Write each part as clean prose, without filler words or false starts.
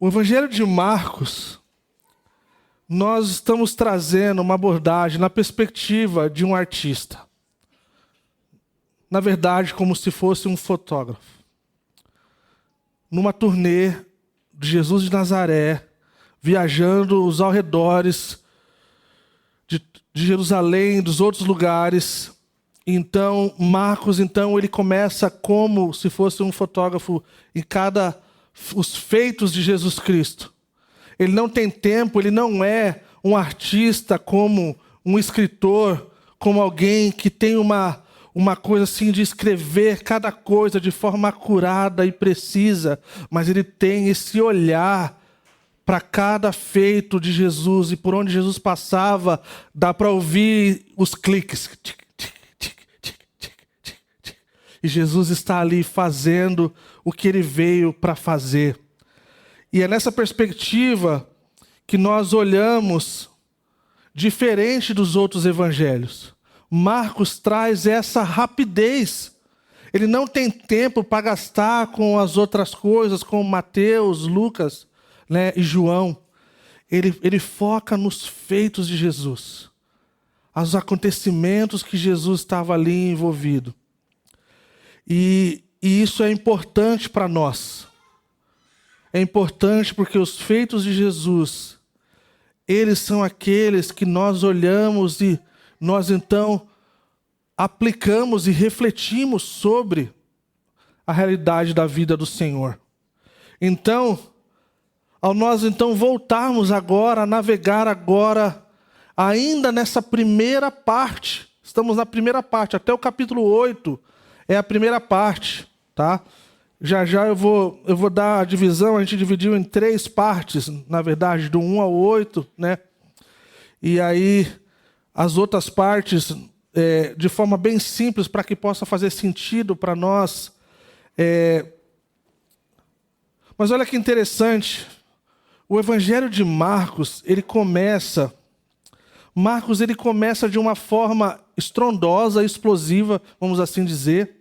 O Evangelho de Marcos, nós estamos trazendo uma abordagem na perspectiva de um artista. Na verdade, como se fosse um fotógrafo. Numa turnê de Jesus de Nazaré, viajando os arredores de Jerusalém, dos outros lugares. Então, Marcos, ele começa como se fosse um fotógrafo em os feitos de Jesus Cristo. Ele não tem tempo, ele não é um artista como um escritor, como alguém que tem uma coisa assim de escrever cada coisa de forma acurada e precisa, mas ele tem esse olhar para cada feito de Jesus, e por onde Jesus passava, dá para ouvir os cliques. E Jesus está ali fazendo o que ele veio para fazer. E é nessa perspectiva que nós olhamos diferente dos outros evangelhos. Marcos traz essa rapidez. Ele não tem tempo para gastar com as outras coisas, como Mateus, Lucas, e João. Ele foca nos feitos de Jesus. Os acontecimentos que Jesus estava ali envolvido. E isso é importante para nós. É importante porque os feitos de Jesus, eles são aqueles que nós olhamos e nós então aplicamos e refletimos sobre a realidade da vida do Senhor. Então, ao nós então voltarmos agora, a navegar agora, ainda nessa primeira parte, estamos na primeira parte, até o capítulo 8, é a primeira parte, tá? Já eu vou dar a divisão, a gente dividiu em 3 partes, na verdade, do 1 ao 8, E aí, as outras partes, de forma bem simples, para que possa fazer sentido para nós. Mas olha que interessante, o Evangelho de Marcos, ele começa de uma forma estrondosa, explosiva, vamos assim dizer.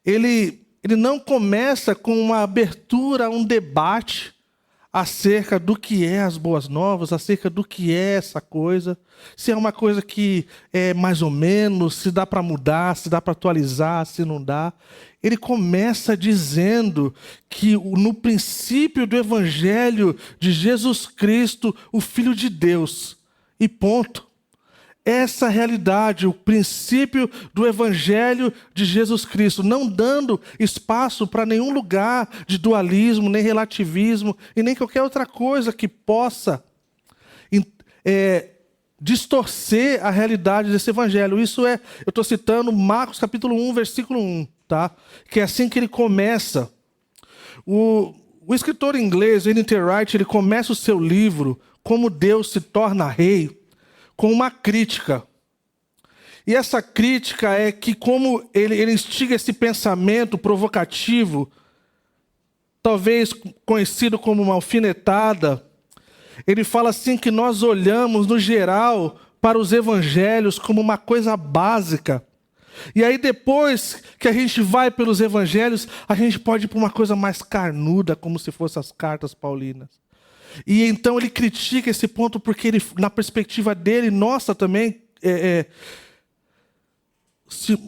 Ele não começa com uma abertura, um debate acerca do que é as boas novas, acerca do que é essa coisa, se é uma coisa que é mais ou menos, se dá para mudar, se dá para atualizar, se não dá. Ele começa dizendo que no princípio do Evangelho de Jesus Cristo, o Filho de Deus, e ponto. Essa realidade, o princípio do Evangelho de Jesus Cristo, não dando espaço para nenhum lugar de dualismo, nem relativismo, e nem qualquer outra coisa que possa distorcer a realidade desse Evangelho. Isso eu estou citando Marcos capítulo 1, versículo 1, tá? Que é assim que ele começa. O escritor inglês, N.T. Wright, ele começa o seu livro, Como Deus se Torna Rei, com uma crítica. E essa crítica é que como ele instiga esse pensamento provocativo, talvez conhecido como uma alfinetada, ele fala assim que nós olhamos, no geral, para os evangelhos como uma coisa básica. E aí depois que a gente vai pelos evangelhos, a gente pode ir para uma coisa mais carnuda, como se fossem as cartas paulinas. E então ele critica esse ponto porque ele, na perspectiva dele, nossa também,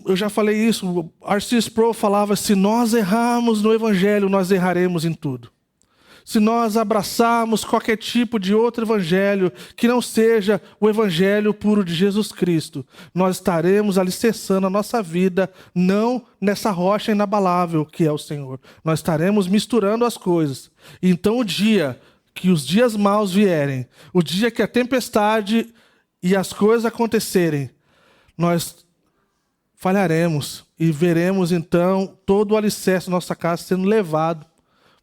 eu já falei isso, R.C. Sproul falava, se nós errarmos no Evangelho, nós erraremos em tudo. Se nós abraçarmos qualquer tipo de outro Evangelho, que não seja o Evangelho puro de Jesus Cristo, nós estaremos alicerçando a nossa vida, não nessa rocha inabalável que é o Senhor. Nós estaremos misturando as coisas. E então o dia que os dias maus vierem, o dia que a tempestade e as coisas acontecerem, nós falharemos e veremos então todo o alicerce da nossa casa sendo levado,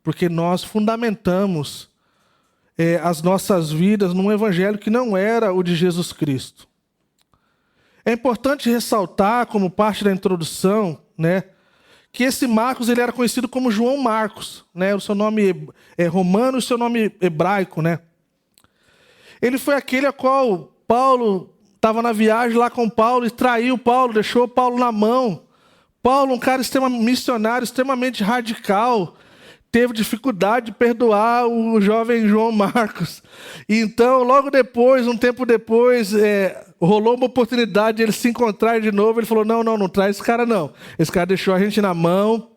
porque nós fundamentamos as nossas vidas num evangelho que não era o de Jesus Cristo. É importante ressaltar, como parte da introdução, que esse Marcos ele era conhecido como João Marcos, o seu nome é romano e o seu nome hebraico, Ele foi aquele a qual Paulo estava na viagem lá com Paulo e traiu Paulo, deixou Paulo na mão. Paulo, um cara missionário, extremamente radical, teve dificuldade de perdoar o jovem João Marcos. E então, logo depois, um tempo depois, rolou uma oportunidade de eles se encontrarem de novo. Ele falou, não traz esse cara não. Esse cara deixou a gente na mão.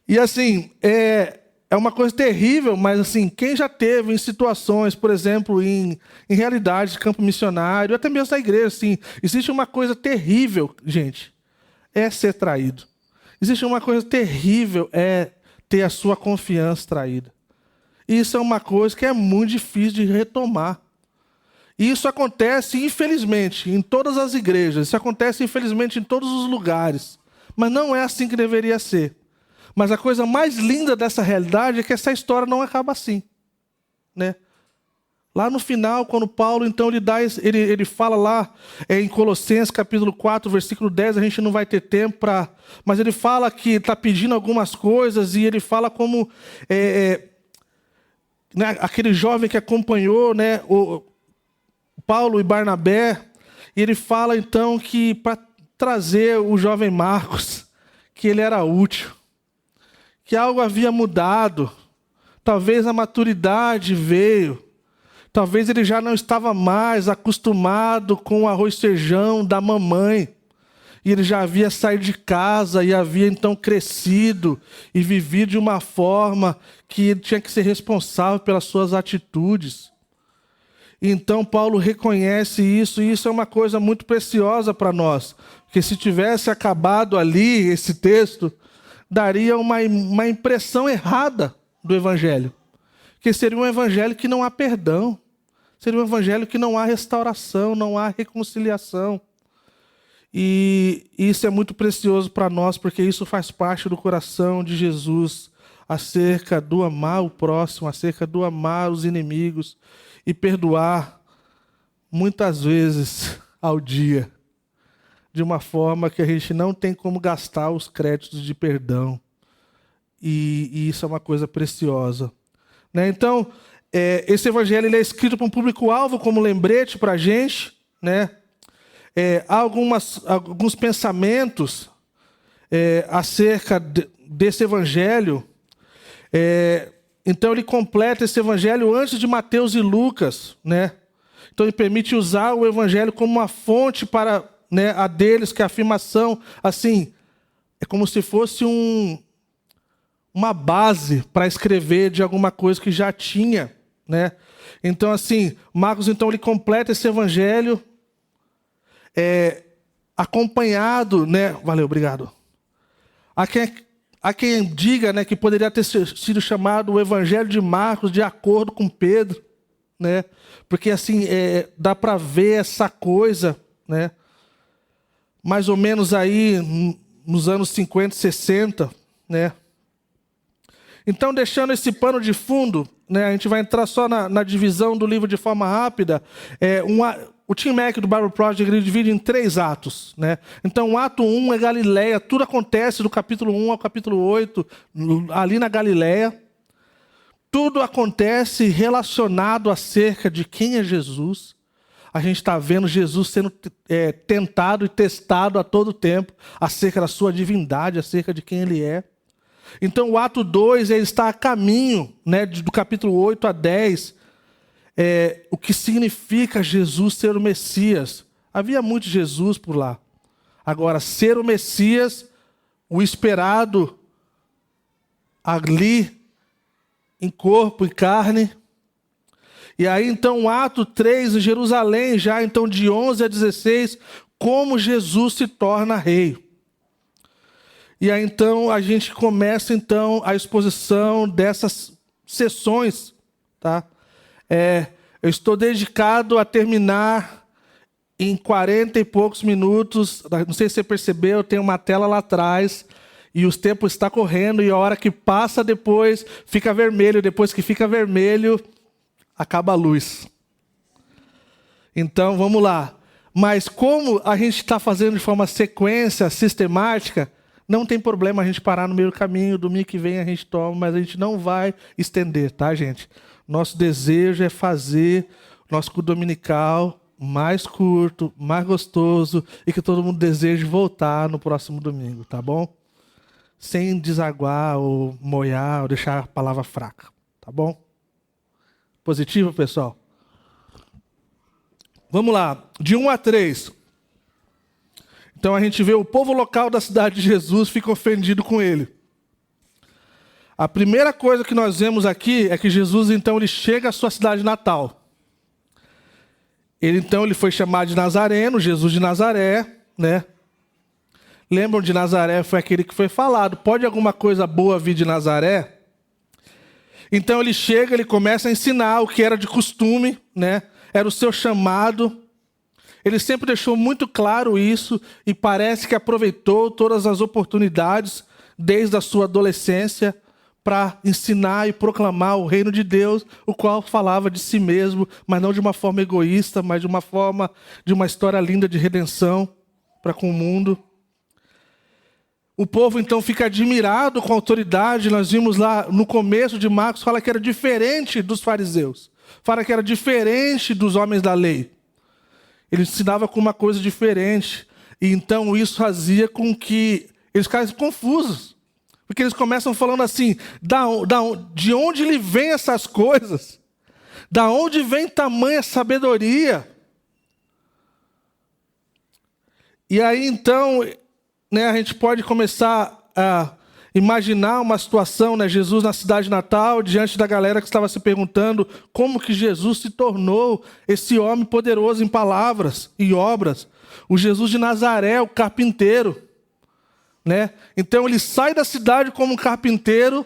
E assim, é uma coisa terrível, mas assim, quem já teve em situações, por exemplo, em realidade de campo missionário, até mesmo na igreja, assim, existe uma coisa terrível, gente, é ser traído. Existe uma coisa terrível, é ter a sua confiança traída. Isso é uma coisa que é muito difícil de retomar. E isso acontece, infelizmente, em todas as igrejas. Isso acontece, infelizmente, em todos os lugares. Mas não é assim que deveria ser. Mas a coisa mais linda dessa realidade é que essa história não acaba assim, né? Lá no final, quando Paulo, então, ele fala lá em Colossenses, capítulo 4, versículo 10, a gente não vai ter tempo para... Mas ele fala que está pedindo algumas coisas e ele fala como... né, aquele jovem que acompanhou, né, o Paulo e Barnabé, e ele fala, então, que para trazer o jovem Marcos, que ele era útil, que algo havia mudado, talvez a maturidade veio, talvez ele já não estava mais acostumado com o arroz e feijão da mamãe, e ele já havia saído de casa e havia então crescido e vivido de uma forma que ele tinha que ser responsável pelas suas atitudes. Então Paulo reconhece isso, e isso é uma coisa muito preciosa para nós, porque se tivesse acabado ali esse texto, daria uma impressão errada do evangelho, que seria um evangelho que não há perdão, seria um evangelho que não há restauração, não há reconciliação. E isso é muito precioso para nós, porque isso faz parte do coração de Jesus, acerca do amar o próximo, acerca do amar os inimigos e perdoar muitas vezes ao dia, de uma forma que a gente não tem como gastar os créditos de perdão. E isso é uma coisa preciosa, né? Então, esse evangelho ele é escrito para um público-alvo, como lembrete para a gente, né? Há alguns pensamentos acerca desse evangelho. Então, ele completa esse evangelho antes de Mateus e Lucas, né? Então, ele permite usar o evangelho como uma fonte para... né, a deles, que a afirmação, assim, é como se fosse uma base para escrever de alguma coisa que já tinha, né? Então, assim, Marcos, então, ele completa esse evangelho acompanhado, né? Valeu, obrigado. Há quem diga, né, que poderia ter sido chamado o evangelho de Marcos de acordo com Pedro, né? Porque, assim, dá para ver essa coisa, né? Mais ou menos aí nos anos 50, 60, né? Então, deixando esse pano de fundo, né, a gente vai entrar só na divisão do livro de forma rápida. O Tim Mack do Bible Project ele divide em 3 atos, né? Então, o ato 1 é Galileia, tudo acontece do capítulo 1 ao capítulo 8, ali na Galileia. Tudo acontece relacionado acerca de quem é Jesus. A gente está vendo Jesus sendo tentado e testado a todo tempo acerca da sua divindade, acerca de quem ele é. Então, o ato 2 ele está a caminho, né, do capítulo 8 a 10, o que significa Jesus ser o Messias. Havia muito Jesus por lá. Agora, ser o Messias, o esperado, ali, em corpo e carne. E aí, então, o ato 3, em Jerusalém, já então de 11 a 16, como Jesus se torna rei. E aí, então, a gente começa, então, a exposição dessas sessões, tá? Eu estou dedicado a terminar em 40 e poucos minutos. Não sei se você percebeu, tem uma tela lá atrás, e o tempo está correndo, e a hora que passa depois, fica vermelho. Depois que fica vermelho, acaba a luz. Então, vamos lá. Mas como a gente está fazendo de forma sequência, sistemática, não tem problema a gente parar no meio do caminho. Domingo que vem a gente toma, mas a gente não vai estender, tá, gente? Nosso desejo é fazer nosso culto dominical mais curto, mais gostoso, e que todo mundo deseje voltar no próximo domingo, tá bom? sem desaguar ou moiar ou deixar a palavra fraca. Tá bom? Positivo, pessoal? Vamos lá, de 1 a 3. Então a gente vê o povo local da cidade de Jesus fica ofendido com ele. A primeira coisa que nós vemos aqui é que Jesus, então, ele chega à sua cidade natal. Ele foi chamado de Nazareno, Jesus de Nazaré, né? Lembram de Nazaré? Foi aquele que foi falado. Pode alguma coisa boa vir de Nazaré? Então ele chega, ele começa a ensinar o que era de costume, né? Era o seu chamado. Ele sempre deixou muito claro isso e parece que aproveitou todas as oportunidades desde a sua adolescência para ensinar e proclamar o reino de Deus, o qual falava de si mesmo, mas não de uma forma egoísta, mas de uma forma, de uma história linda de redenção para com o mundo. O povo então fica admirado com a autoridade. Nós vimos lá no começo de Marcos, fala que era diferente dos fariseus, fala que era diferente dos homens da lei. Ele ensinava com uma coisa diferente, e então isso fazia com que eles ficassem confusos. Porque eles começam falando assim, de onde lhe vem essas coisas? Da onde vem tamanha sabedoria? E aí então, né, a gente pode começar a imaginar uma situação, né, Jesus na cidade natal, diante da galera que estava se perguntando como que Jesus se tornou esse homem poderoso em palavras e obras. O Jesus de Nazaré, o carpinteiro. Né? Então ele sai da cidade como um carpinteiro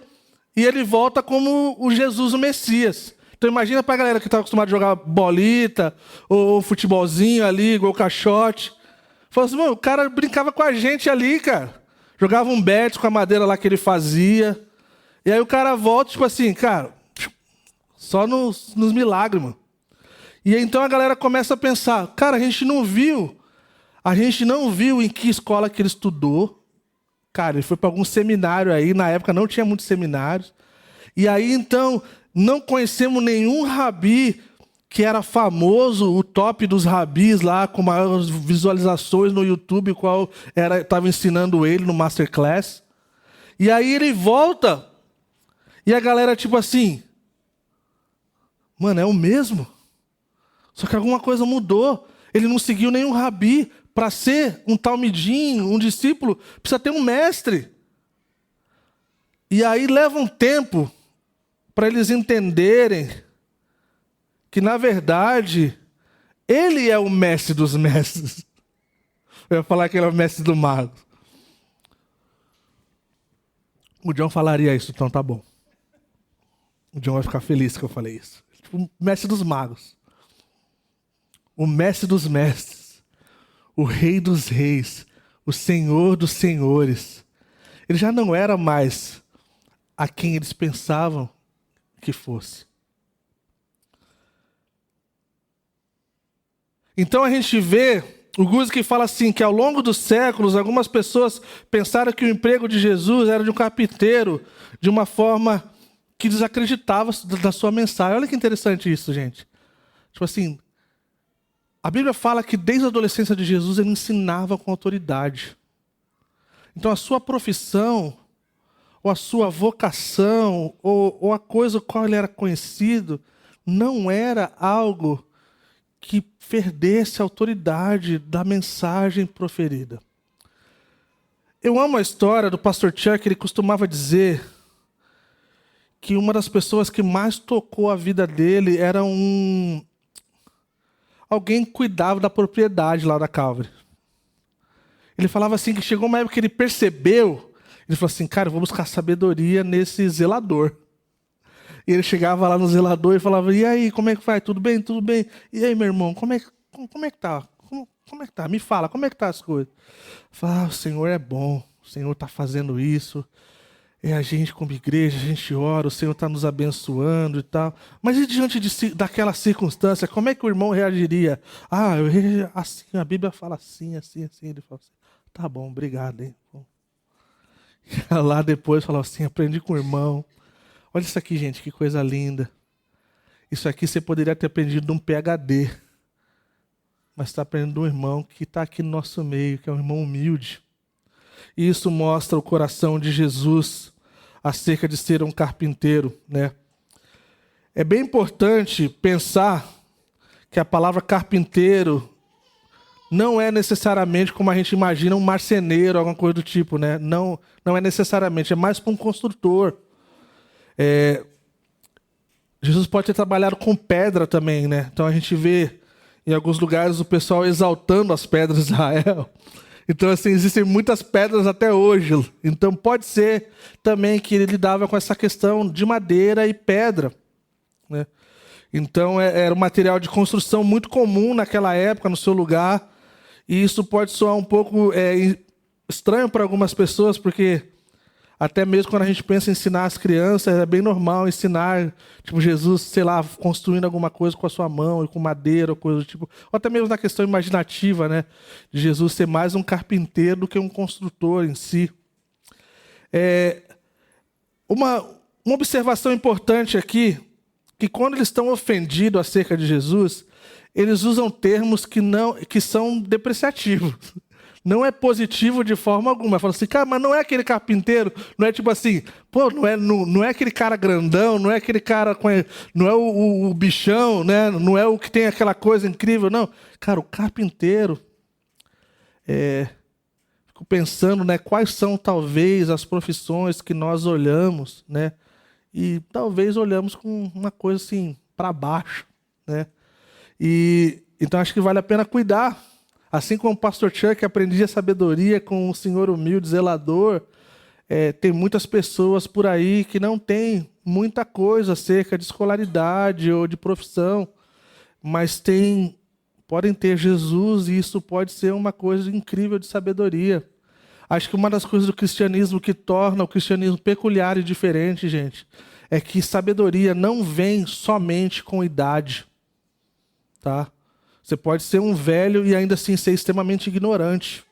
e ele volta como o Jesus, o Messias. Então imagina para a galera que está acostumada a jogar bolita ou futebolzinho ali, igual caixote. Fala assim, mano, o cara brincava com a gente ali, cara. Jogava um bet com a madeira lá que ele fazia. E aí o cara volta, tipo assim, cara, só nos milagres, mano. E aí, então a galera começa a pensar, cara, a gente não viu em que escola que ele estudou. Cara, ele foi para algum seminário aí, na época não tinha muitos seminários. E aí, então, não conhecemos nenhum rabi que era famoso, o top dos rabis lá, com maiores visualizações no YouTube, o qual estava ensinando ele no Masterclass. E aí ele volta, e a galera tipo assim, mano, é o mesmo? Só que alguma coisa mudou. Ele não seguiu nenhum rabi. Para ser um talmidim, um discípulo, precisa ter um mestre. E aí leva um tempo para eles entenderem que, na verdade, ele é o mestre dos mestres. Eu ia falar que ele é o mestre do mago. O John falaria isso, então tá bom. O John vai ficar feliz que eu falei isso. Tipo, o mestre dos magos. O mestre dos mestres. O Rei dos Reis, o Senhor dos Senhores. Ele já não era mais a quem eles pensavam que fosse. Então a gente vê, o Guzik fala assim, que ao longo dos séculos, algumas pessoas pensaram que o emprego de Jesus era de um carpinteiro, de uma forma que desacreditava da sua mensagem. Olha que interessante isso, gente. Tipo assim, a Bíblia fala que desde a adolescência de Jesus ele ensinava com autoridade. Então a sua profissão, ou a sua vocação, ou a coisa com qual ele era conhecido, não era algo que perdesse a autoridade da mensagem proferida. Eu amo a história do pastor Chuck, ele costumava dizer que uma das pessoas que mais tocou a vida dele era alguém que cuidava da propriedade lá da Calvary. Ele falava assim que chegou uma época que ele percebeu, ele falou assim, cara, eu vou buscar sabedoria nesse zelador. E ele chegava lá no zelador e falava, e aí, como é que vai? Tudo bem? Tudo bem? E aí, meu irmão, como é que tá? Como é que tá? Me fala, como é que tá as coisas? Fala, o Senhor é bom, o Senhor está fazendo isso. E a gente, como igreja, a gente ora, o Senhor está nos abençoando e tal. Mas e diante daquela circunstância, como é que o irmão reagiria? Ah, assim, a Bíblia fala assim, assim, assim. Ele fala assim, tá bom, obrigado, hein? E lá depois falava assim, aprendi com o irmão. Olha isso aqui, gente, que coisa linda. Isso aqui você poderia ter aprendido de um PhD. Mas está aprendendo de um irmão que está aqui no nosso meio, que é um irmão humilde. E isso mostra o coração de Jesus acerca de ser um carpinteiro, né? É bem importante pensar que a palavra carpinteiro não é necessariamente como a gente imagina um marceneiro, alguma coisa do tipo, né? Não é necessariamente, é mais para um construtor. Jesus pode ter trabalhado com pedra também, né? Então a gente vê em alguns lugares o pessoal exaltando as pedras de Israel. Então, assim, existem muitas pedras até hoje. Então pode ser também que ele lidava com essa questão de madeira e pedra, né? Então era um material de construção muito comum naquela época, no seu lugar. E isso pode soar um pouco estranho para algumas pessoas, porque até mesmo quando a gente pensa em ensinar as crianças, é bem normal ensinar, tipo, Jesus, sei lá, construindo alguma coisa com a sua mão, e com madeira, ou coisa do tipo. Ou até mesmo na questão imaginativa, né? De Jesus ser mais um carpinteiro do que um construtor em si. Uma observação importante aqui, que quando eles estão ofendidos acerca de Jesus, eles usam termos que são depreciativos. Não é positivo de forma alguma. Fala assim, cara, mas não é aquele carpinteiro, não é tipo assim, pô, não é aquele cara grandão, não é aquele cara não é o bichão, né? Não é o que tem aquela coisa incrível, não. Cara, o carpinteiro, fico pensando, né, quais são talvez as profissões que nós olhamos, né? E talvez olhamos com uma coisa assim, para baixo, né? E então acho que vale a pena cuidar. Assim como o pastor Chuck aprendia sabedoria com o senhor humilde, zelador, tem muitas pessoas por aí que não têm muita coisa acerca de escolaridade ou de profissão, mas podem ter Jesus e isso pode ser uma coisa incrível de sabedoria. Acho que uma das coisas do cristianismo que torna o cristianismo peculiar e diferente, gente, é que sabedoria não vem somente com idade, tá? Você pode ser um velho e ainda assim ser extremamente ignorante.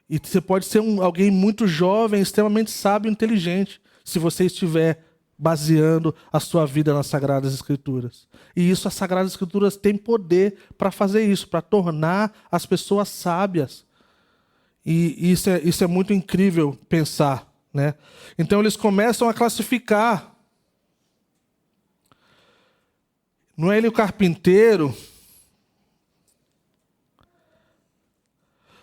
E você pode ser alguém muito jovem, extremamente sábio e inteligente, se você estiver baseando a sua vida nas Sagradas Escrituras. E isso, as Sagradas Escrituras têm poder para fazer isso, para tornar as pessoas sábias. E isso é muito incrível pensar, né? Então eles começam a classificar. Não é ele o carpinteiro?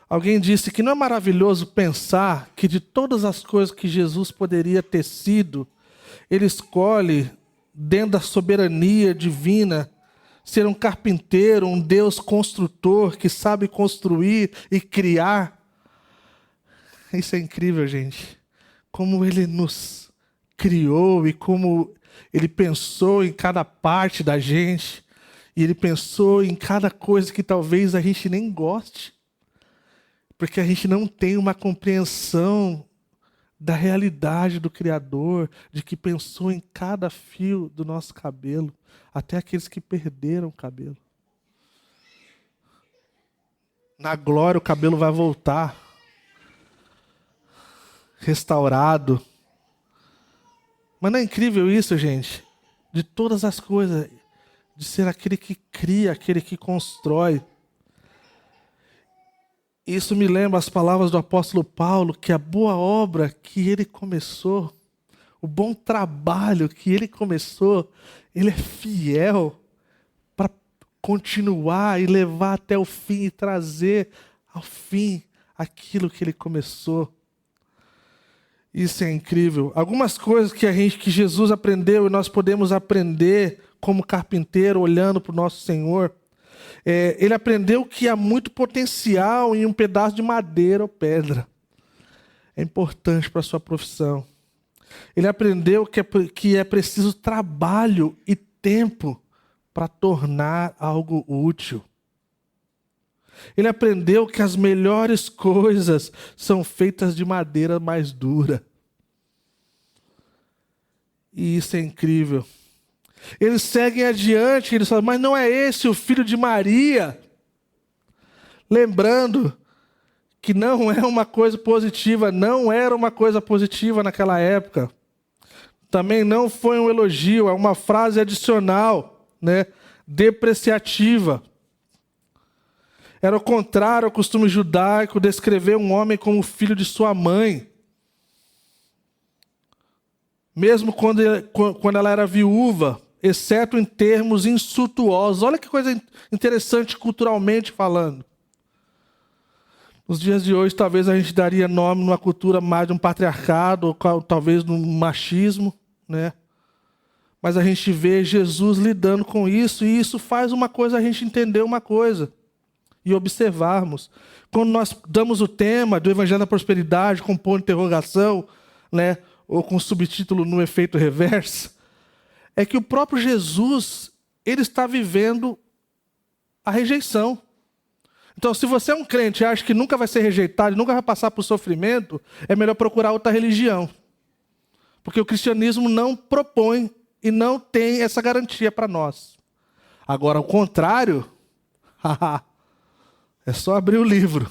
Alguém disse que não é maravilhoso pensar que de todas as coisas que Jesus poderia ter sido, ele escolhe, dentro da soberania divina, ser um carpinteiro, um Deus construtor que sabe construir e criar. Isso é incrível, gente. Como ele nos criou e como ele pensou em cada parte da gente. E ele pensou em cada coisa que talvez a gente nem goste. Porque a gente não tem uma compreensão da realidade do Criador, de que pensou em cada fio do nosso cabelo, até aqueles que perderam o cabelo. Na glória o cabelo vai voltar, restaurado. Mas não é incrível isso, gente? De todas as coisas, de ser aquele que cria, aquele que constrói. Isso me lembra as palavras do apóstolo Paulo, que a boa obra que ele começou, o bom trabalho que ele começou, ele é fiel para continuar e levar até o fim e trazer ao fim aquilo que ele começou. Isso é incrível. Algumas coisas que Jesus aprendeu e nós podemos aprender como carpinteiro, olhando para o nosso Senhor. Ele aprendeu que há muito potencial em um pedaço de madeira ou pedra. É importante para a sua profissão. Ele aprendeu que é preciso trabalho e tempo para tornar algo útil. Ele aprendeu que as melhores coisas são feitas de madeira mais dura. E isso é incrível. Eles seguem adiante, eles falam, mas não é esse o filho de Maria? Lembrando que não é uma coisa positiva, não era uma coisa positiva naquela época. Também não foi um elogio, é uma frase adicional, né? Depreciativa. Era o contrário ao costume judaico descrever um homem como filho de sua mãe. Mesmo quando ela era viúva, exceto em termos insultuosos. Olha que coisa interessante culturalmente falando. Nos dias de hoje, talvez a gente daria nome numa cultura mais de um patriarcado, ou talvez de um machismo, né? Mas a gente vê Jesus lidando com isso, e isso faz uma coisa, a gente entender uma coisa e observarmos. Quando nós damos o tema do Evangelho da Prosperidade com ponto de interrogação, né, ou com subtítulo no efeito reverso, é que o próprio Jesus, ele está vivendo a rejeição. Então, se você é um crente e acha que nunca vai ser rejeitado, nunca vai passar por sofrimento, é melhor procurar outra religião. Porque o cristianismo não propõe e não tem essa garantia para nós. Agora, ao contrário, é só abrir o livro.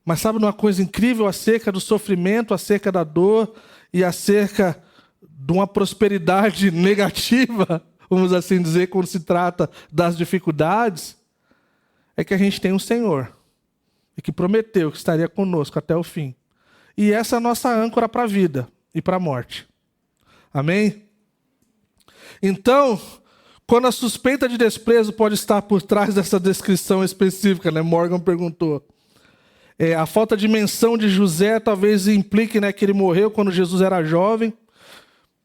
Mas sabe uma coisa incrível acerca do sofrimento, acerca da dor e acerca de uma prosperidade negativa, vamos assim dizer, quando se trata das dificuldades? É que a gente tem um Senhor e que prometeu que estaria conosco até o fim. E essa é a nossa âncora para a vida e para a morte. Amém? Então, quando a suspeita de desprezo pode estar por trás dessa descrição específica, né? Morgan perguntou. A falta de menção de José talvez implique, né, que ele morreu quando Jesus era jovem.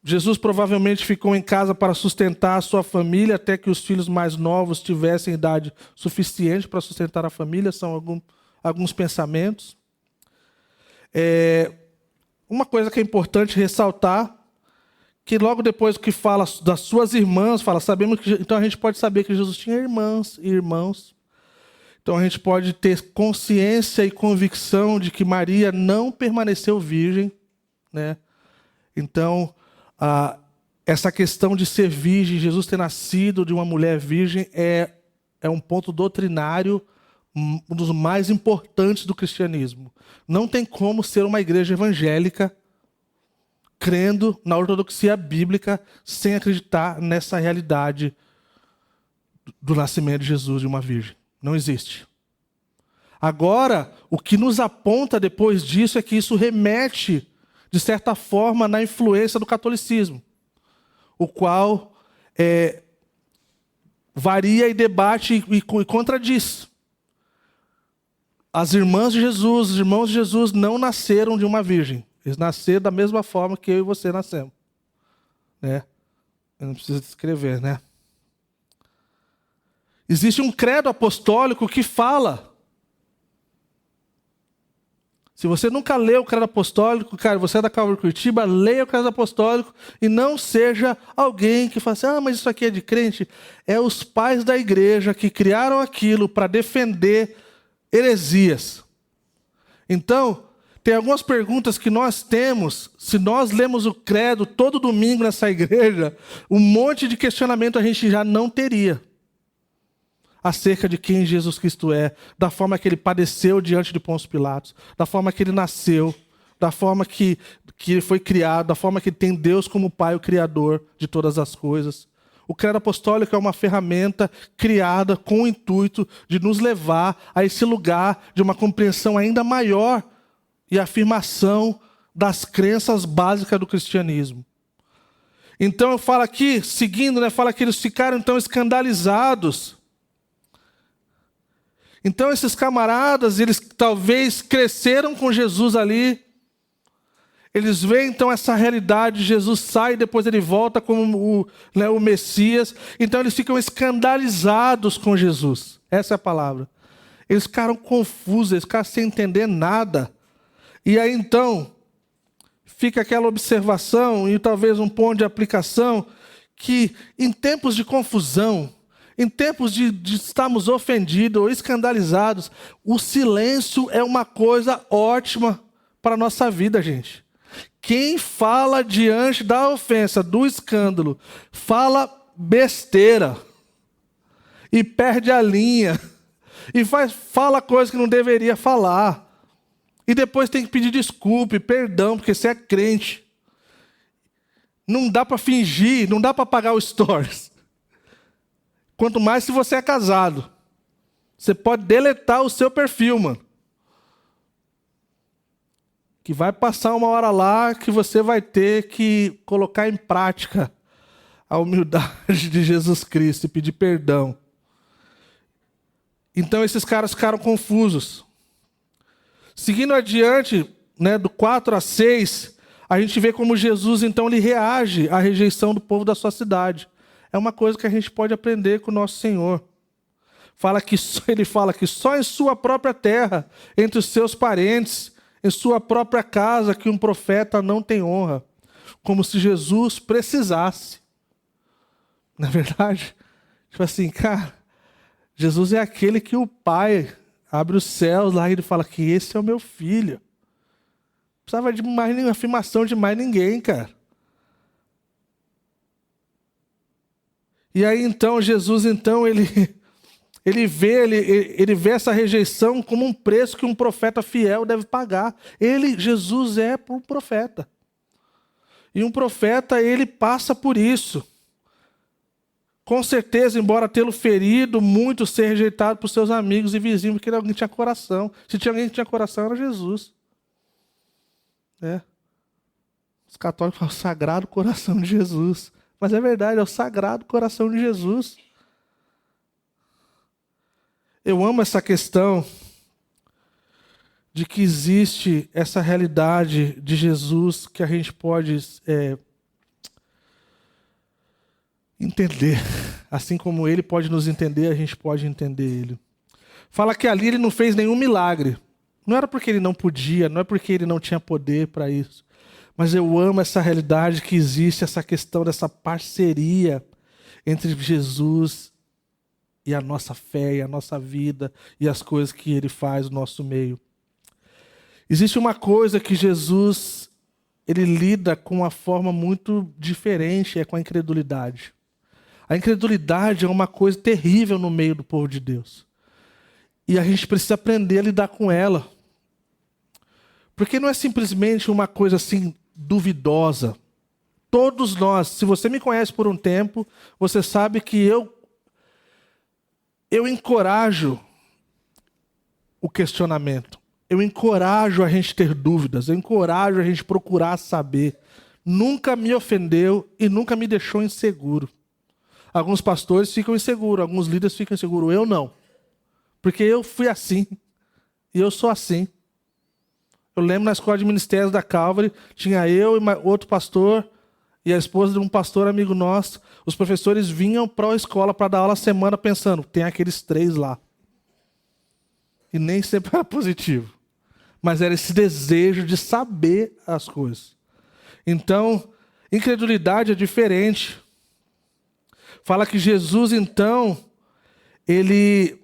Jesus provavelmente ficou em casa para sustentar a sua família até que os filhos mais novos tivessem idade suficiente para sustentar a família. São alguns pensamentos. Uma coisa que é importante ressaltar, que logo depois que fala das suas irmãs, sabemos que, então a gente pode saber que Jesus tinha irmãs e irmãos. Então a gente pode ter consciência e convicção de que Maria não permaneceu virgem, né? Então, essa questão de ser virgem, Jesus ter nascido de uma mulher virgem, é um ponto doutrinário, um dos mais importantes do cristianismo. Não tem como ser uma igreja evangélica crendo na ortodoxia bíblica sem acreditar nessa realidade do nascimento de Jesus de uma virgem. Não existe. Agora, o que nos aponta depois disso é que isso remete, de certa forma, na influência do catolicismo, o qual varia e debate e contradiz. As irmãs de Jesus, os irmãos de Jesus não nasceram de uma virgem. Eles nasceram da mesma forma que eu e você nascemos. Né? Eu não preciso descrever, né? Existe um credo apostólico que fala. Se você nunca leu o credo apostólico, cara, você é da Calvary Curitiba, leia o credo apostólico e não seja alguém que fala assim, mas isso aqui é de crente. É os pais da igreja que criaram aquilo para defender heresias. Então, tem algumas perguntas que nós temos, se nós lemos o credo todo domingo nessa igreja, um monte de questionamento a gente já não teria acerca de quem Jesus Cristo é, da forma que ele padeceu diante de Pôncio Pilatos, da forma que ele nasceu, da forma que ele foi criado, da forma que ele tem Deus como Pai, o Criador de todas as coisas. O credo apostólico é uma ferramenta criada com o intuito de nos levar a esse lugar de uma compreensão ainda maior e afirmação das crenças básicas do cristianismo. Então eu falo aqui, seguindo, né, fala que eles ficaram então escandalizados. Então esses camaradas, eles talvez cresceram com Jesus ali. Eles veem então essa realidade, Jesus sai e depois ele volta como o Messias. Então eles ficam escandalizados com Jesus. Essa é a palavra. Eles ficaram confusos, eles ficaram sem entender nada. E aí então, fica aquela observação e talvez um ponto de aplicação que em tempos de confusão, em tempos de estarmos ofendidos ou escandalizados, o silêncio é uma coisa ótima para a nossa vida, gente. Quem fala diante da ofensa, do escândalo, fala besteira e perde a linha e fala coisa que não deveria falar. E depois tem que pedir desculpa e perdão, porque você é crente. Não dá para fingir, não dá para pagar o stories. Quanto mais se você é casado. Você pode deletar o seu perfil, mano. Que vai passar uma hora lá que você vai ter que colocar em prática a humildade de Jesus Cristo e pedir perdão. Então esses caras ficaram confusos. Seguindo adiante, né, do 4 a 6, a gente vê como Jesus então ele reage à rejeição do povo da sua cidade. É uma coisa que a gente pode aprender com o nosso Senhor. Ele fala que só em sua própria terra, entre os seus parentes, em sua própria casa, que um profeta não tem honra. Como se Jesus precisasse. Na verdade, tipo assim, cara, Jesus é aquele que o Pai abre os céus lá e ele fala que esse é o meu filho. Não precisava de mais nenhuma afirmação de mais ninguém, cara. E aí então, Jesus, então, ele vê essa rejeição como um preço que um profeta fiel deve pagar. Jesus é um profeta. E um profeta, ele passa por isso. Com certeza, embora tê-lo ferido, muito ser rejeitado por seus amigos e vizinhos, porque alguém tinha coração. Se tinha alguém que tinha coração, era Jesus. Os católicos falam o Sagrado Coração de Jesus. Mas é verdade, é o Sagrado Coração de Jesus. Eu amo essa questão de que existe essa realidade de Jesus que a gente pode entender. Assim como ele pode nos entender, a gente pode entender ele. Fala que ali ele não fez nenhum milagre. Não era porque ele não podia, não é porque ele não tinha poder para isso. Mas eu amo essa realidade que existe, essa questão dessa parceria entre Jesus e a nossa fé, e a nossa vida, e as coisas que ele faz no nosso meio. Existe uma coisa que Jesus, ele lida com uma forma muito diferente, é com a incredulidade. A incredulidade é uma coisa terrível no meio do povo de Deus. E a gente precisa aprender a lidar com ela. Porque não é simplesmente uma coisa assim duvidosa. Todos nós, se você me conhece por um tempo, você sabe que eu encorajo o questionamento. Eu encorajo a gente ter dúvidas. Eu encorajo a gente procurar saber. Nunca me ofendeu e nunca me deixou inseguro. Alguns pastores ficam inseguros, alguns líderes ficam inseguros. Eu não. Porque eu fui assim. E eu sou assim. Eu lembro na escola de ministérios da Calvary, tinha eu e outro pastor e a esposa de um pastor amigo nosso. Os professores vinham para a escola para dar aula a semana pensando, tem aqueles 3 lá. E nem sempre era positivo. Mas era esse desejo de saber as coisas. Então, incredulidade é diferente. Fala que Jesus, então, ele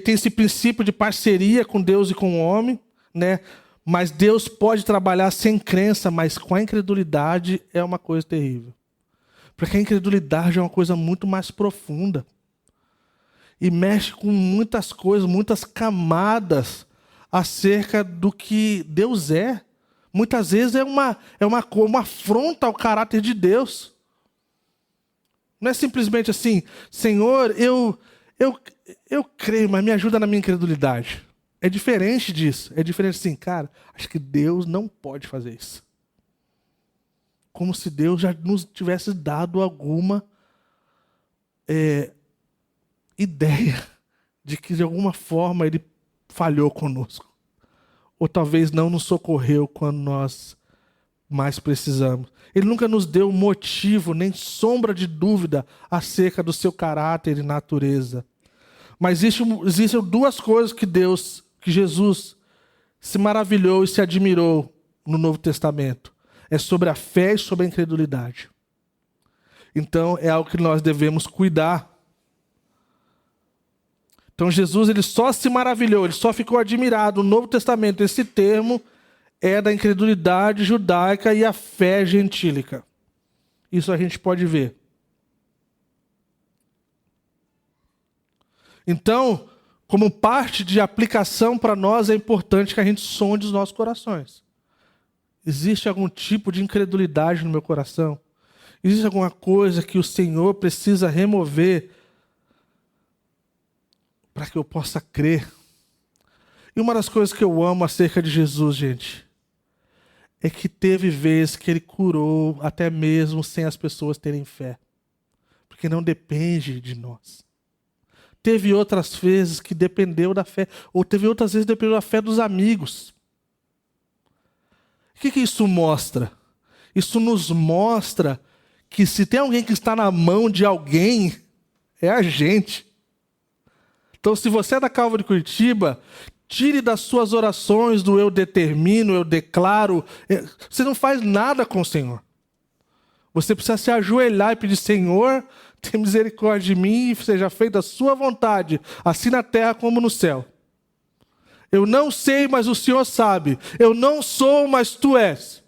tem esse princípio de parceria com Deus e com o homem, né? Mas Deus pode trabalhar sem crença, mas com a incredulidade é uma coisa terrível. Porque a incredulidade é uma coisa muito mais profunda. E mexe com muitas coisas, muitas camadas acerca do que Deus é. Muitas vezes é uma afronta ao caráter de Deus. Não é simplesmente assim, Senhor, eu creio, mas me ajuda na minha incredulidade. É diferente disso. É diferente assim, cara, acho que Deus não pode fazer isso. Como se Deus já nos tivesse dado alguma ideia de que de alguma forma Ele falhou conosco. Ou talvez não nos socorreu quando nós mais precisamos. Ele nunca nos deu motivo, nem sombra de dúvida acerca do seu caráter e natureza. Mas existem 2 coisas que Jesus se maravilhou e se admirou no Novo Testamento. É sobre a fé e sobre a incredulidade. Então é algo que nós devemos cuidar. Então Jesus ele só se maravilhou, ele só ficou admirado. No Novo Testamento esse termo é da incredulidade judaica e a fé gentílica. Isso a gente pode ver. Então, como parte de aplicação para nós, é importante que a gente sonde os nossos corações. Existe algum tipo de incredulidade no meu coração? Existe alguma coisa que o Senhor precisa remover para que eu possa crer. E uma das coisas que eu amo acerca de Jesus, gente, é que teve vezes que ele curou até mesmo sem as pessoas terem fé. Porque não depende de nós. Teve outras vezes que dependeu da fé, ou teve outras vezes que dependeu da fé dos amigos. O que isso mostra? Isso nos mostra que se tem alguém que está na mão de alguém, é a gente. Então, se você é da Calva de Curitiba, tire das suas orações do eu determino, eu declaro. Você não faz nada com o Senhor. Você precisa se ajoelhar e pedir: Senhor, tenha misericórdia de mim e seja feita a sua vontade, assim na terra como no céu. Eu não sei, mas o Senhor sabe. Eu não sou, mas Tu és.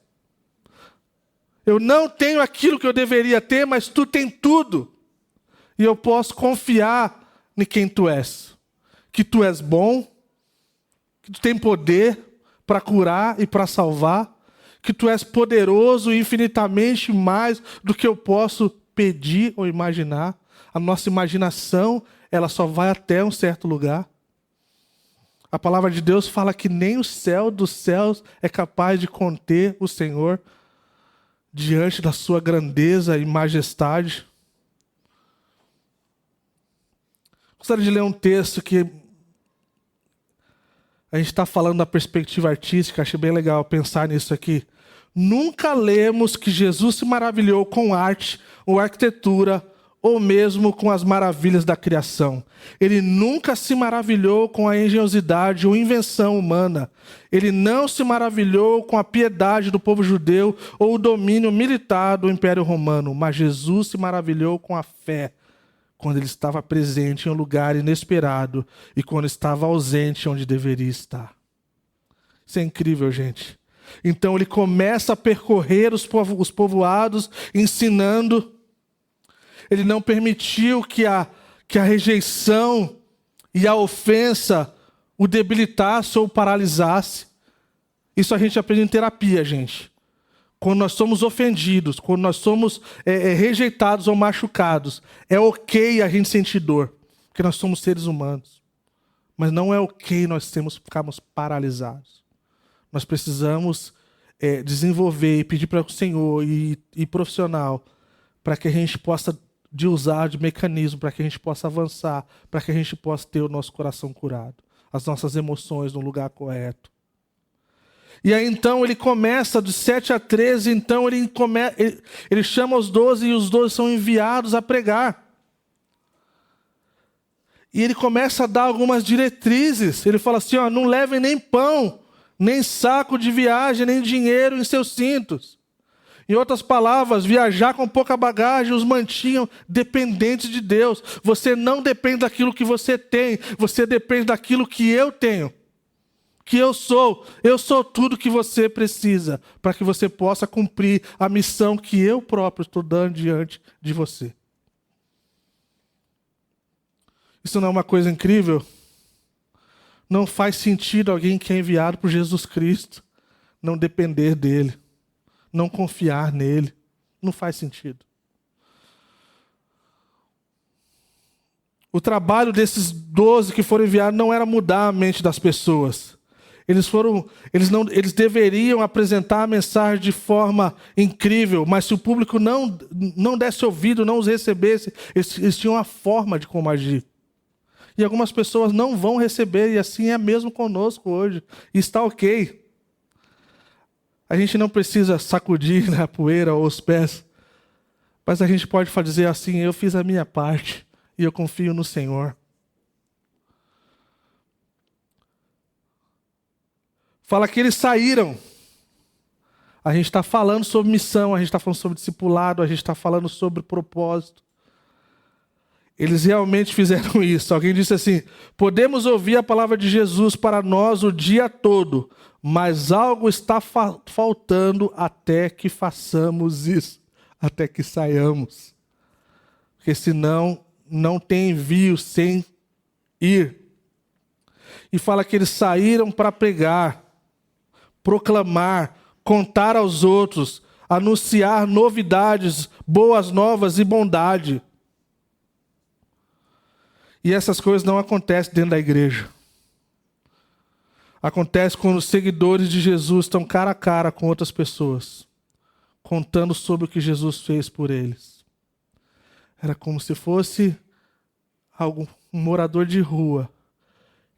Eu não tenho aquilo que eu deveria ter, mas Tu tem tudo. E eu posso confiar em quem Tu és. Que Tu és bom, que Tu tem poder para curar e para salvar, que Tu és poderoso infinitamente mais do que eu posso pedir ou imaginar. A nossa imaginação, ela só vai até um certo lugar. A palavra de Deus fala que nem o céu dos céus é capaz de conter o Senhor diante da sua grandeza e majestade. Gostaria de ler um texto que a gente está falando da perspectiva artística, achei bem legal pensar nisso aqui. Nunca lemos que Jesus se maravilhou com arte ou arquitetura, ou mesmo com as maravilhas da criação. Ele nunca se maravilhou com a engenhosidade ou invenção humana. Ele não se maravilhou com a piedade do povo judeu ou o domínio militar do Império Romano. Mas Jesus se maravilhou com a fé, quando ele estava presente em um lugar inesperado e quando estava ausente onde deveria estar. Isso é incrível, gente. Então ele começa a percorrer os povoados, ensinando. Ele não permitiu que a rejeição e a ofensa o debilitasse ou o paralisasse. Isso a gente aprende em terapia, gente. Quando nós somos ofendidos, quando nós somos rejeitados ou machucados, é ok a gente sentir dor, porque nós somos seres humanos. Mas não é ok nós ficarmos paralisados. Nós precisamos desenvolver e pedir para o Senhor e profissional para que a gente possa usar de mecanismo, para que a gente possa avançar, para que a gente possa ter o nosso coração curado, as nossas emoções no lugar correto. E aí então ele começa de 7 a 13, então ele chama os 12 e os 12 são enviados a pregar. E ele começa a dar algumas diretrizes. Ele fala assim: não levem nem pão, nem saco de viagem, nem dinheiro em seus cintos. Em outras palavras, viajar com pouca bagagem os mantinham dependentes de Deus. Você não depende daquilo que você tem, você depende daquilo que eu tenho. Que eu sou tudo que você precisa para que você possa cumprir a missão que eu próprio estou dando diante de você. Isso não é uma coisa incrível? Não faz sentido alguém que é enviado por Jesus Cristo não depender dele, não confiar nele. Não faz sentido. O trabalho desses 12 que foram enviados não era mudar a mente das pessoas. Eles deveriam apresentar a mensagem de forma incrível, mas se o público não desse ouvido, não os recebesse, eles tinham uma forma de como agir. E algumas pessoas não vão receber, e assim é mesmo conosco hoje. E está ok. A gente não precisa sacudir a poeira ou os pés, mas a gente pode dizer assim: eu fiz a minha parte e eu confio no Senhor. Fala que eles saíram. A gente está falando sobre missão, a gente está falando sobre discipulado, a gente está falando sobre propósito. Eles realmente fizeram isso. Alguém disse assim: podemos ouvir a palavra de Jesus para nós o dia todo, mas algo está faltando até que façamos isso, até que saiamos. Porque senão não tem envio sem ir. E fala que eles saíram para pregar, proclamar, contar aos outros, anunciar novidades, boas novas e bondade. E essas coisas não acontecem dentro da igreja. Acontece quando os seguidores de Jesus estão cara a cara com outras pessoas, contando sobre o que Jesus fez por eles. Era como se fosse um morador de rua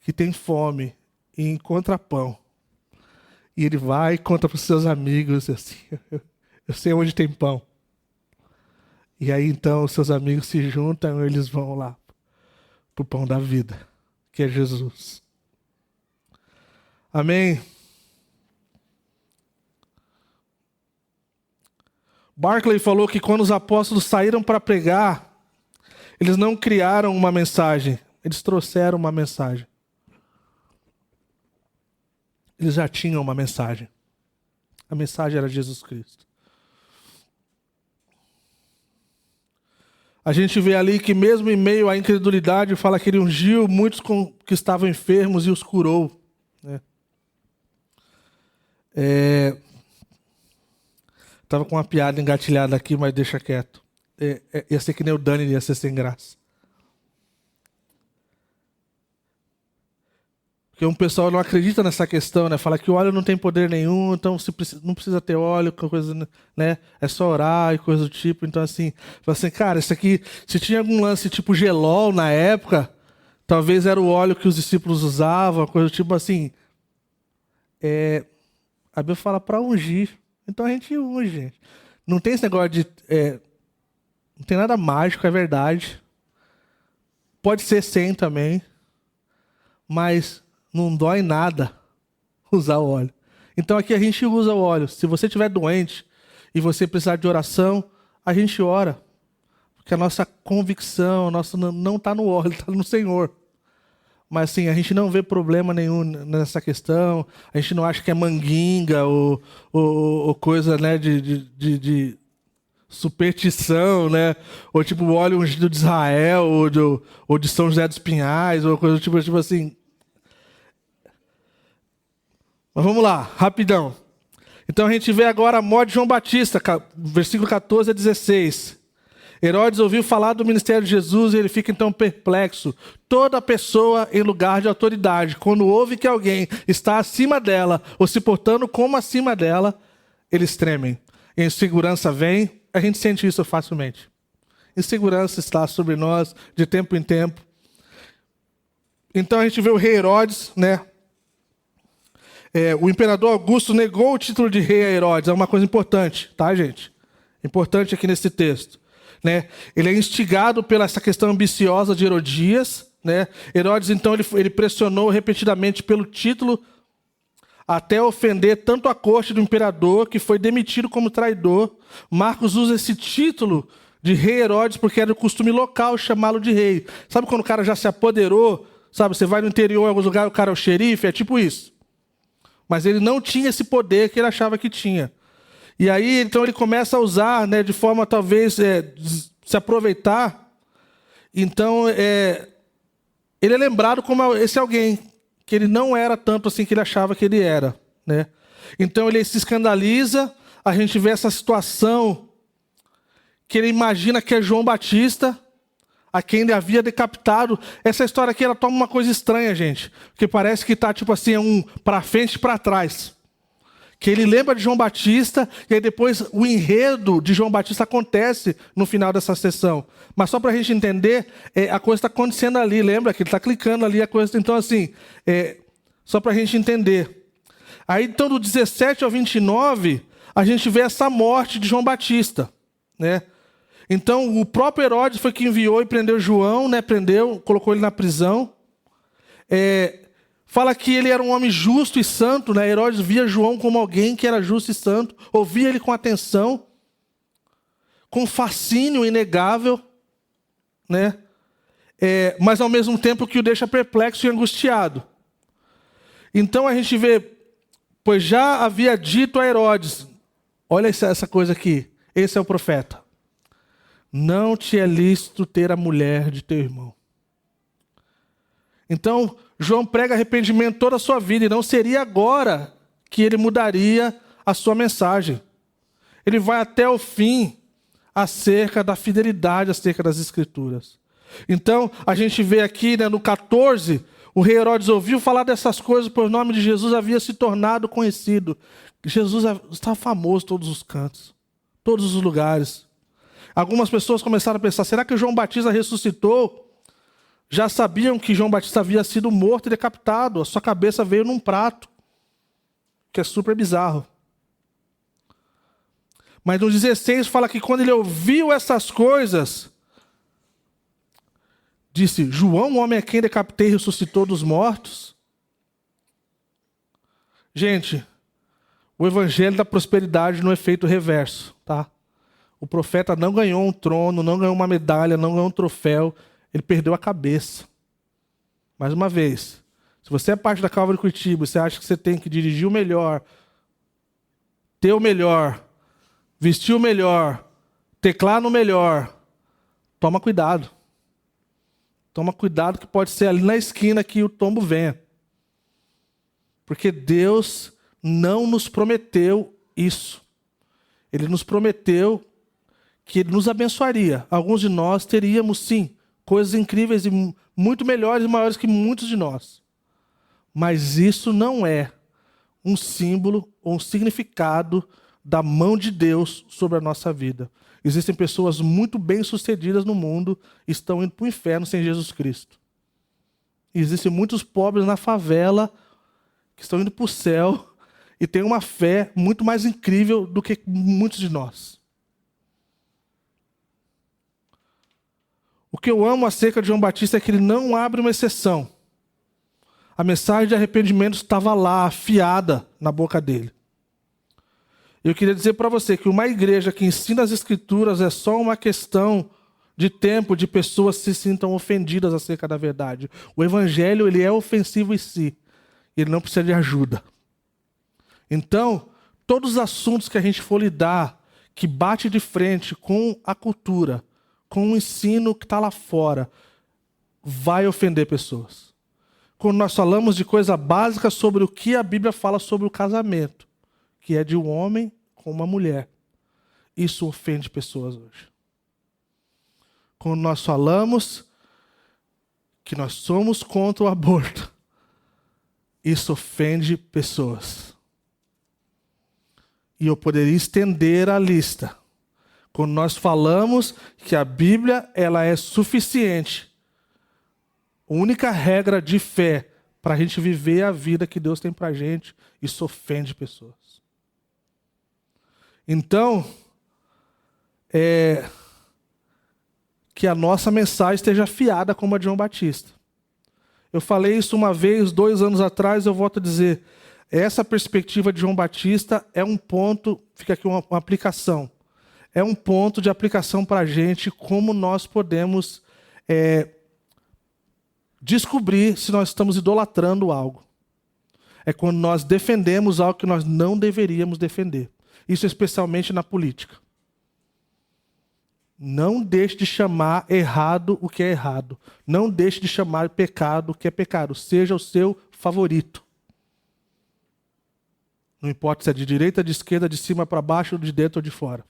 que tem fome e encontra pão. E ele vai e conta para os seus amigos assim, eu sei onde tem pão. E aí então os seus amigos se juntam e eles vão lá para o pão da vida, que é Jesus. Amém? Barclay falou que quando os apóstolos saíram para pregar, eles não criaram uma mensagem, eles trouxeram uma mensagem. Eles já tinham uma mensagem. A mensagem era Jesus Cristo. A gente vê ali que mesmo em meio à incredulidade, fala que ele ungiu muitos que estavam enfermos e os curou. Né? Estava com uma piada engatilhada aqui, mas deixa quieto. Ia ser que nem o Dani, ia ser sem graça. Porque um pessoal não acredita nessa questão, né? Fala que o óleo não tem poder nenhum, então não precisa ter óleo, coisa, né? É só orar e coisa do tipo. Então, assim, fala assim, cara, isso aqui, se tinha algum lance tipo gelol na época, talvez era o óleo que os discípulos usavam, coisa do tipo assim. A Bíblia fala para ungir. Então a gente unge, gente. Não tem esse negócio de... não tem nada mágico, é verdade. Pode ser sem também. Mas não dói nada usar o óleo. Então aqui a gente usa o óleo. Se você estiver doente e você precisar de oração, a gente ora. Porque a nossa convicção não está no óleo, está no Senhor. Mas assim, a gente não vê problema nenhum nessa questão. A gente não acha que é manguinga ou coisa, né, de superstição, né? Ou tipo o óleo ungido de Israel, ou de São José dos Pinhais, ou coisa tipo assim. Mas vamos lá, rapidão. Então a gente vê agora a morte de João Batista, versículo 14 a 16. Herodes ouviu falar do ministério de Jesus e ele fica então perplexo. Toda pessoa em lugar de autoridade, quando ouve que alguém está acima dela ou se portando como acima dela, eles tremem. Insegurança vem, a gente sente isso facilmente. Insegurança está sobre nós de tempo em tempo. Então a gente vê o rei Herodes, né? O imperador Augusto negou o título de rei a Herodes. É uma coisa importante, tá, gente? Importante aqui nesse texto. Né? Ele é instigado pela essa questão ambiciosa de Herodias. Né? Herodes, então, ele pressionou repetidamente pelo título até ofender tanto a corte do imperador, que foi demitido como traidor. Marcos usa esse título de rei Herodes porque era o costume local chamá-lo de rei. Sabe quando o cara já se apoderou? Sabe, você vai no interior, em alguns lugares, o cara é o xerife, é tipo isso. Mas ele não tinha esse poder que ele achava que tinha. E aí, então, ele começa a usar, né, de forma, talvez, se aproveitar. Então, ele é lembrado como esse alguém, que ele não era tanto assim que ele achava que ele era. Né? Então, ele se escandaliza, a gente vê essa situação que ele imagina que é João Batista, a quem ele havia decapitado. Essa história aqui, ela toma uma coisa estranha, gente. Porque parece que está, tipo assim, para frente e para trás. Que ele lembra de João Batista, e aí depois o enredo de João Batista acontece no final dessa sessão. Mas só para a gente entender, a coisa está acontecendo ali, lembra que ele está clicando ali a coisa. Então, assim, só para a gente entender. Aí, então, do 17 ao 29, a gente vê essa morte de João Batista. Né? Então, o próprio Herodes foi que enviou e prendeu João, né? Colocou ele na prisão. Fala que ele era um homem justo e santo, né? Herodes via João como alguém que era justo e santo, ouvia ele com atenção, com fascínio inegável, né? Mas ao mesmo tempo que o deixa perplexo e angustiado. Então a gente vê, pois já havia dito a Herodes, olha essa coisa aqui, esse é o profeta. Não te é lícito ter a mulher de teu irmão. Então, João prega arrependimento toda a sua vida, e não seria agora que ele mudaria a sua mensagem. Ele vai até o fim acerca da fidelidade, acerca das Escrituras. Então, a gente vê aqui, né, no 14, o rei Herodes ouviu falar dessas coisas, pois o nome de Jesus havia se tornado conhecido. Jesus estava famoso em todos os cantos, todos os lugares. Algumas pessoas começaram a pensar, será que João Batista ressuscitou? Já sabiam que João Batista havia sido morto e decapitado, a sua cabeça veio num prato, que é super bizarro. Mas no 16 fala que quando ele ouviu essas coisas, disse, João, o homem a quem decapitei, ressuscitou dos mortos? Gente, o evangelho da prosperidade não é feito reverso, tá? O profeta não ganhou um trono, não ganhou uma medalha, não ganhou um troféu, ele perdeu a cabeça. Mais uma vez, se você é parte da Calvary Curitiba, você acha que você tem que dirigir o melhor, ter o melhor, vestir o melhor, teclar no melhor, toma cuidado. Toma cuidado que pode ser ali na esquina que o tombo venha. Porque Deus não nos prometeu isso. Ele nos prometeu que Ele nos abençoaria. Alguns de nós teríamos, sim, coisas incríveis e muito melhores e maiores que muitos de nós. Mas isso não é um símbolo ou um significado da mão de Deus sobre a nossa vida. Existem pessoas muito bem-sucedidas no mundo e estão indo para o inferno sem Jesus Cristo. E existem muitos pobres na favela que estão indo para o céu e têm uma fé muito mais incrível do que muitos de nós. O que eu amo acerca de João Batista é que ele não abre uma exceção. A mensagem de arrependimento estava lá, afiada na boca dele. Eu queria dizer para você que uma igreja que ensina as Escrituras é só uma questão de tempo de pessoas se sintam ofendidas acerca da verdade. O Evangelho, ele é ofensivo em si. Ele não precisa de ajuda. Então, todos os assuntos que a gente for lidar, que bate de frente com a cultura, com o ensino que está lá fora, vai ofender pessoas. Quando nós falamos de coisa básica sobre o que a Bíblia fala sobre o casamento, que é de um homem com uma mulher, isso ofende pessoas hoje. Quando nós falamos que nós somos contra o aborto, isso ofende pessoas. E eu poderia estender a lista. Quando nós falamos que a Bíblia ela é suficiente, única regra de fé para a gente viver a vida que Deus tem para a gente, isso ofende pessoas. Então, que a nossa mensagem esteja afiada como a de João Batista. Eu falei isso uma vez, 2 anos atrás, eu volto a dizer, essa perspectiva de João Batista é um ponto, fica aqui uma aplicação, é um ponto de aplicação para a gente, como nós podemos descobrir se nós estamos idolatrando algo. É quando nós defendemos algo que nós não deveríamos defender. Isso especialmente na política. Não deixe de chamar errado o que é errado. Não deixe de chamar pecado o que é pecado. Seja o seu favorito. Não importa se é de direita, de esquerda, de cima para baixo, de dentro ou de fora.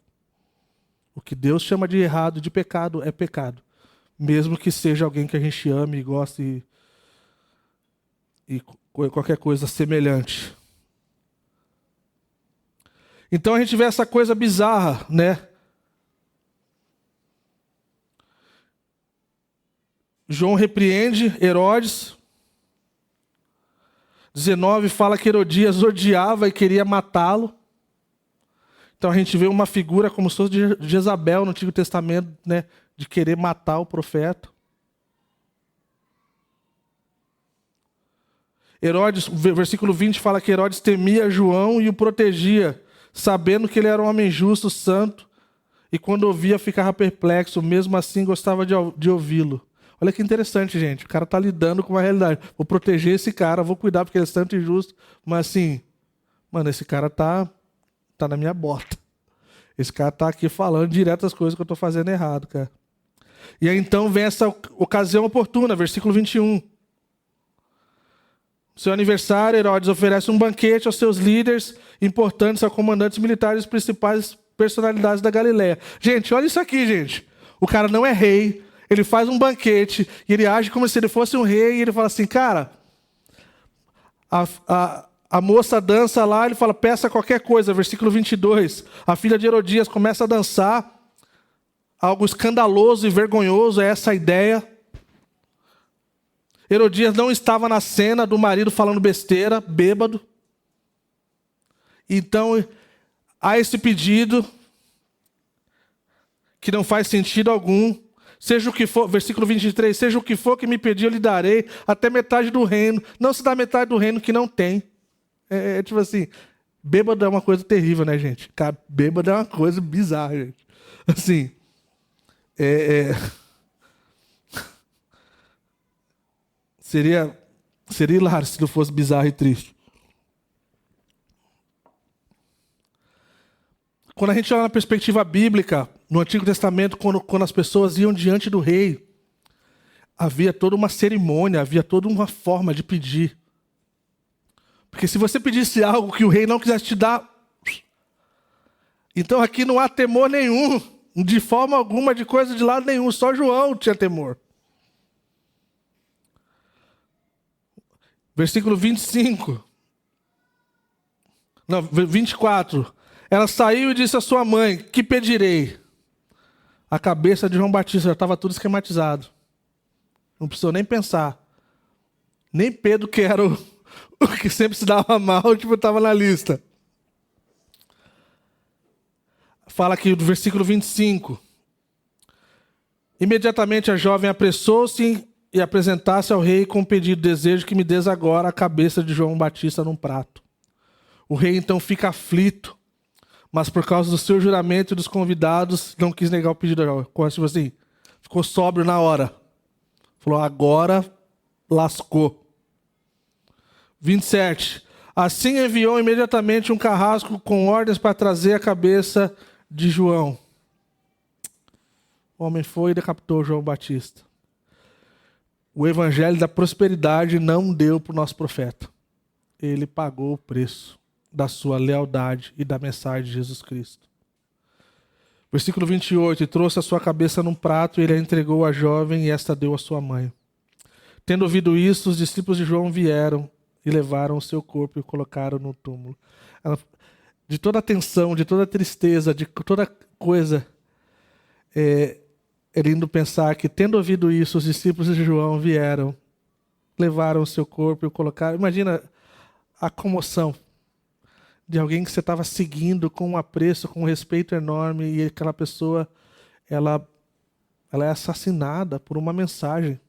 O que Deus chama de errado, de pecado, é pecado. Mesmo que seja alguém que a gente ame e goste e qualquer coisa semelhante. Então a gente vê essa coisa bizarra, né? João repreende Herodes. 19 fala que Herodias odiava e queria matá-lo. Então a gente vê uma figura como se fosse de Jezabel no Antigo Testamento, né? De querer matar o profeta. Herodes, versículo 20 fala que Herodes temia João e o protegia, sabendo que ele era um homem justo, santo, e quando ouvia ficava perplexo, mesmo assim gostava de ouvi-lo. Olha que interessante, gente. O cara está lidando com uma realidade. Vou proteger esse cara, vou cuidar porque ele é santo e justo, mas assim, mano, esse cara tá na minha bota. Esse cara tá aqui falando direto as coisas que eu estou fazendo errado, cara. E aí então vem essa ocasião oportuna, versículo 21. No seu aniversário, Herodes oferece um banquete aos seus líderes importantes, aos comandantes militares e principais personalidades da Galileia. Gente, olha isso aqui, gente. O cara não é rei, ele faz um banquete e ele age como se ele fosse um rei. E ele fala assim, cara, a moça dança lá, ele fala, peça qualquer coisa. Versículo 22, a filha de Herodias começa a dançar. Algo escandaloso e vergonhoso, é essa a ideia. Herodias não estava na cena do marido falando besteira, bêbado. Então, há esse pedido que não faz sentido algum. Seja o que for, versículo 23, seja o que for que me pedir, eu lhe darei até metade do reino. Não se dá metade do reino que não tem. É tipo assim, bêbado é uma coisa terrível, né, gente? Cara, bêbado é uma coisa bizarra, gente. Assim, Seria hilário se não fosse bizarro e triste. Quando a gente olha na perspectiva bíblica, no Antigo Testamento, quando as pessoas iam diante do rei, havia toda uma cerimônia, havia toda uma forma de pedir. Porque se você pedisse algo que o rei não quisesse te dar, então aqui não há temor nenhum, de forma alguma, de coisa de lado nenhum, só João tinha temor. Versículo 25. Não, 24. Ela saiu e disse à sua mãe, que pedirei? A cabeça de João Batista, já estava tudo esquematizado. Não precisou nem pensar. Nem Pedro, que era o que sempre se dava mal, estava na lista. Fala aqui do versículo 25. Imediatamente a jovem apressou-se e apresentasse ao rei com o pedido, desejo que me des agora a cabeça de João Batista num prato. O rei então fica aflito, mas por causa do seu juramento e dos convidados, não quis negar o pedido. Tipo assim, ficou sóbrio na hora. Falou, agora lascou. 27. Assim enviou imediatamente um carrasco com ordens para trazer a cabeça de João. O homem foi e decapitou João Batista. O evangelho da prosperidade não deu para o nosso profeta. Ele pagou o preço da sua lealdade e da mensagem de Jesus Cristo. Versículo 28. E trouxe a sua cabeça num prato, e ele a entregou à jovem, e esta deu à sua mãe. Tendo ouvido isso, os discípulos de João vieram e levaram o seu corpo e o colocaram no túmulo. De toda a tensão, de toda a tristeza, de toda coisa, é lindo pensar que, tendo ouvido isso, os discípulos de João vieram, levaram o seu corpo e o colocaram. Imagina a comoção de alguém que você estava seguindo com um apreço, com um respeito enorme, e aquela pessoa, ela é assassinada por uma mensagem.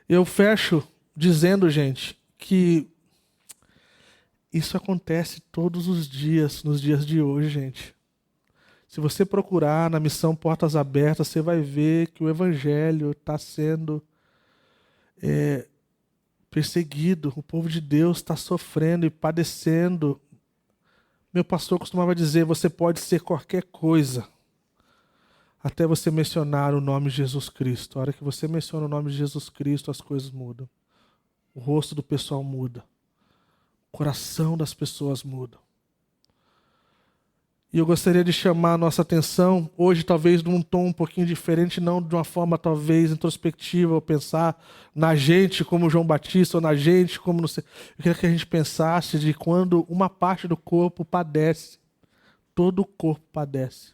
Eu fecho dizendo, gente, que isso acontece todos os dias, nos dias de hoje, gente. Se você procurar na missão Portas Abertas, você vai ver que o evangelho está sendo perseguido. O povo de Deus está sofrendo e padecendo. Meu pastor costumava dizer, você pode ser qualquer coisa, até você mencionar o nome de Jesus Cristo. A hora que você menciona o nome de Jesus Cristo, as coisas mudam. O rosto do pessoal muda. O coração das pessoas muda. E eu gostaria de chamar a nossa atenção, hoje talvez num tom um pouquinho diferente, não de uma forma talvez introspectiva, ou pensar na gente como João Batista, ou na gente como... Não sei. Eu queria que a gente pensasse de quando uma parte do corpo padece, todo o corpo padece.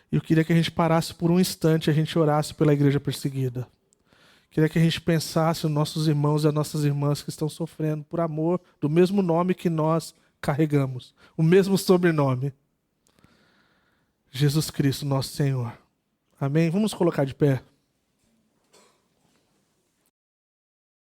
E eu queria que a gente parasse por um instante e a gente orasse pela igreja perseguida. Eu queria que a gente pensasse nos nossos irmãos e as nossas irmãs que estão sofrendo por amor do mesmo nome que nós carregamos, o mesmo sobrenome. Jesus Cristo, nosso Senhor. Amém? Vamos colocar de pé.